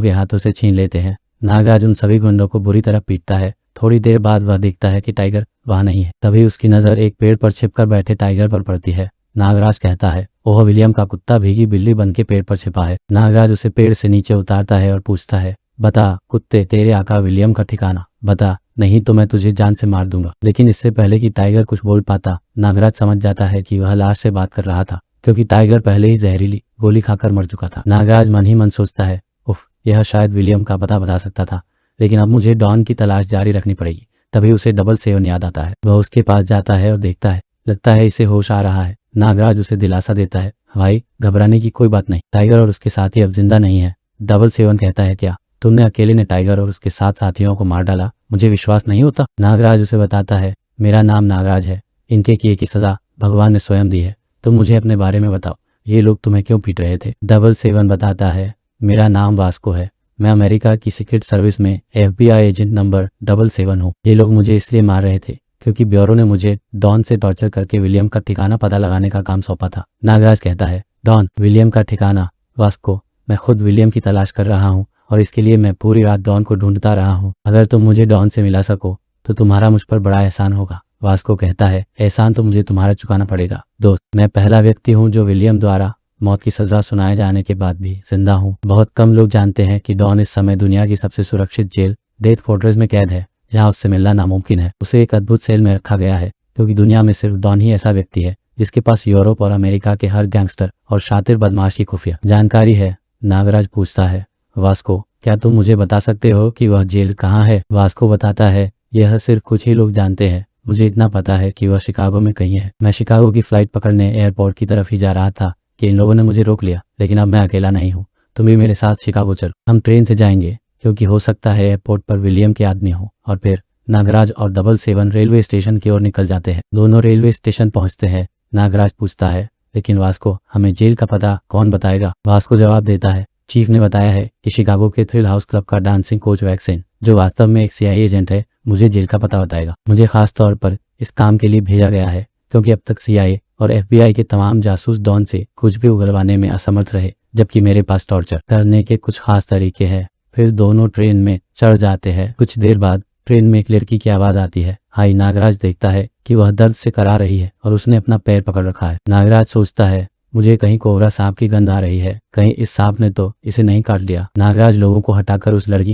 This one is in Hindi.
के हाथों से छीन लेते हैं। नागराज उन सभी गुंडों को बुरी तरह पीटता है। थोड़ी देर बाद वह देखता है कि टाइगर वहां नहीं है। तभी उसकी नज़र एक पेड़ पर छिपकर बैठे टाइगर पर पड़ती है। नागराज कहता है, ओह विलियम का कुत्ता भीगी बिल्ली बन के पेड़ पर छिपा है। नागराज उसे पेड़ से नीचे उतारता है और पूछता है, बता कुत्ते, तेरे आका विलियम का ठिकाना बता, नहीं तो मैं तुझे जान से मार दूंगा। लेकिन इससे पहले कि टाइगर कुछ बोल पाता, नागराज समझ जाता है कि वह लाश से बात कर रहा था, क्योंकि टाइगर पहले ही जहरीली गोली खाकर मर चुका था। नागराज मन ही मन सोचता है, उफ, यह शायद विलियम का पता बता सकता था, लेकिन अब मुझे डॉन की तलाश जारी रखनी पड़ेगी। तभी उसे 7 याद आता है। वह उसके पास जाता है और देखता है, लगता है इसे होश आ रहा है। नागराज उसे दिलासा देता है, भाई घबराने की कोई बात नहीं, टाइगर और उसके साथी अब जिंदा नहीं है। 7 कहता है, क्या तुमने अकेले ने टाइगर और उसके 7 साथियों को मार डाला? मुझे विश्वास नहीं होता। नागराज उसे बताता है, मेरा नाम नागराज है, इनके किए की सजा भगवान ने स्वयं दी है। तुम मुझे अपने बारे में बताओ, ये लोग तुम्हें क्यों पीट रहे थे? 7 बताता है, मेरा नाम वास्को है, मैं अमेरिका की सीक्रेट सर्विस में FBI एजेंट नंबर 7 हूँ। ये लोग मुझे इसलिए मार रहे थे क्योंकि ब्यूरो ने मुझे डॉन से टॉर्चर करके विलियम का ठिकाना पता लगाने का काम सौंपा था। नागराज कहता है, डॉन, विलियम का ठिकाना? वास्को, मैं खुद विलियम की तलाश कर रहा हूँ और इसके लिए मैं पूरी रात डॉन को ढूंढता रहा हूँ। अगर तुम मुझे डॉन से मिला सको तो तुम्हारा मुझ पर बड़ा एहसान होगा। वास्को कहता है, एहसान तो मुझे तुम्हारा चुकाना पड़ेगा। दोस्त, मैं पहला व्यक्ति हूँ जो विलियम द्वारा मौत की सजा सुनाए जाने के बाद भी जिंदा हूँ। बहुत कम लोग जानते हैं कि डॉन इस समय दुनिया की सबसे सुरक्षित जेल डेथ फोर्ट्रेस में कैद है, जहाँ उससे मिलना नामुमकिन है। उसे एक अद्भुत सेल में रखा गया है, क्योंकि दुनिया में सिर्फ डॉन ही ऐसा व्यक्ति है जिसके पास यूरोप और अमेरिका के हर गैंगस्टर और शातिर बदमाश की खुफिया जानकारी है। नागराज पूछता है, वास्को, क्या तुम मुझे बता सकते हो कि वह जेल कहाँ है? वास्को बताता है, यह सिर्फ कुछ ही लोग जानते हैं, मुझे इतना पता है कि वह शिकागो में कहीं है। मैं शिकागो की फ्लाइट पकड़ने एयरपोर्ट की तरफ ही जा रहा था कि इन लोगों ने मुझे रोक लिया, लेकिन अब मैं अकेला नहीं हूँ, तुम भी मेरे साथ शिकागो चलो। हम ट्रेन से जाएंगे, क्योंकि हो सकता है एयरपोर्ट पर विलियम के आदमी हो। और फिर नागराज और 7 रेलवे स्टेशन की ओर निकल जाते हैं। दोनों रेलवे स्टेशन पहुंचते हैं। नागराज पूछता है, लेकिन वास्को, हमें जेल का पता कौन बताएगा? वास्को जवाब देता है, चीफ ने बताया है कि शिकागो के थ्रिल हाउस क्लब का डांसिंग कोच वैक्सेन, जो वास्तव में एक CIA एजेंट है, मुझे जेल का पता बताएगा। मुझे खास तौर पर इस काम के लिए भेजा गया है, क्योंकि अब तक CIA और FBI के तमाम जासूस डॉन से कुछ भी उगलवाने में असमर्थ रहे, जबकि मेरे पास टॉर्चर करने के कुछ खास तरीके हैं। फिर दोनों ट्रेन में चढ़ जाते हैं। कुछ देर बाद ट्रेन में एक लड़की की आवाज आती है। हाय। नागराज देखता है कि वह दर्द से करा रही है और उसने अपना पैर पकड़ रखा है। नागराज सोचता है, मुझे कहीं कोबरा सांप की गंध आ रही है, कहीं इस सांप ने तो इसे नहीं काट लिया। नागराज लोगों को हटाकर उस लड़की